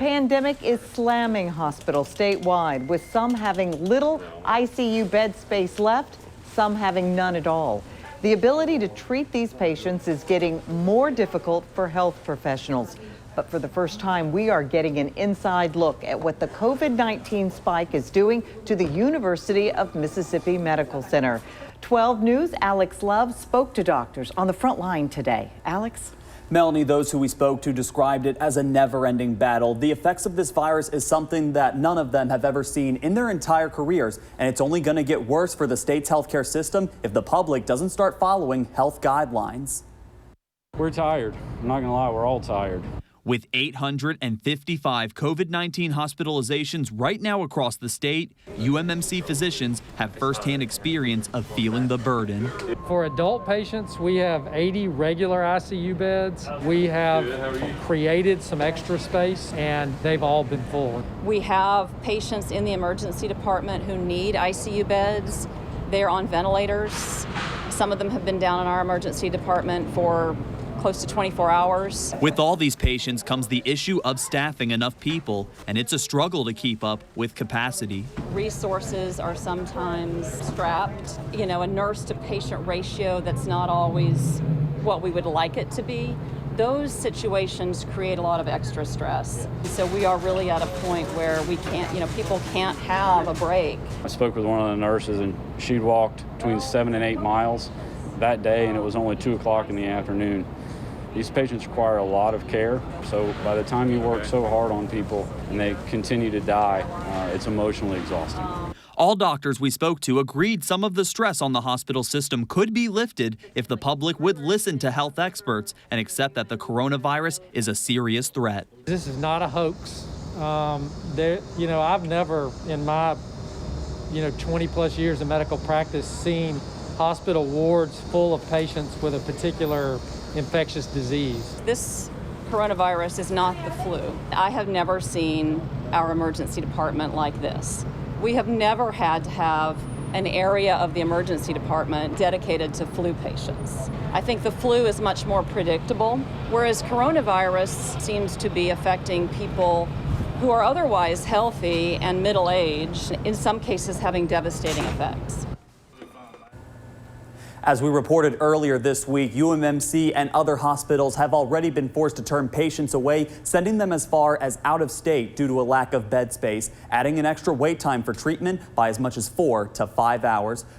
pandemic is slamming hospitals statewide, with some having little ICU bed space left, some having none at all. The ability to treat these patients is getting more difficult for health professionals. But for the first time, we are getting an inside look at what the COVID-19 spike is doing to the University of Mississippi Medical Center. 12 News' Alex Love spoke to doctors on the front line today. Alex? Melanie, those who we spoke to described it as a never-ending battle. The effects of this virus is something that none of them have ever seen in their entire careers, and it's only going to get worse for the state's healthcare system if the public doesn't start following health guidelines. We're tired. I'm not going to lie, we're all tired. With 855 COVID-19 hospitalizations right now across the state, UMMC physicians have firsthand experience of feeling the burden. For adult patients, we have 80 regular ICU beds. We have created some extra space, and they've all been full. We have patients in the emergency department who need ICU beds. They're on ventilators. Some of them have been down in our emergency department for close to 24 hours. With all these patients comes the issue of staffing enough people, and it's a struggle to keep up with capacity. Resources are sometimes strapped. You know, a nurse to patient ratio that's not always what we would like it to be. Those situations create a lot of extra stress. So we are really at a point where we can't, people can't have a break. I spoke with one of the nurses, and she'd walked between 7 and 8 miles that day, and it was only 2 o'clock in the afternoon. These patients require a lot of care, so by the time you work so hard on people and they continue to die, it's emotionally exhausting. All doctors we spoke to agreed some of the stress on the hospital system could be lifted if the public would listen to health experts and accept that the coronavirus is a serious threat. This is not a hoax. I've never in my 20 plus years of medical practice seen hospital wards full of patients with a particular infectious disease. This coronavirus is not the flu. I have never seen our emergency department like this. We have never had to have an area of the emergency department dedicated to flu patients. I think the flu is much more predictable, whereas coronavirus seems to be affecting people who are otherwise healthy and middle-aged, in some cases having devastating effects. As we reported earlier this week, UMMC and other hospitals have already been forced to turn patients away, sending them as far as out of state due to a lack of bed space, adding an extra wait time for treatment by as much as 4 to 5 hours.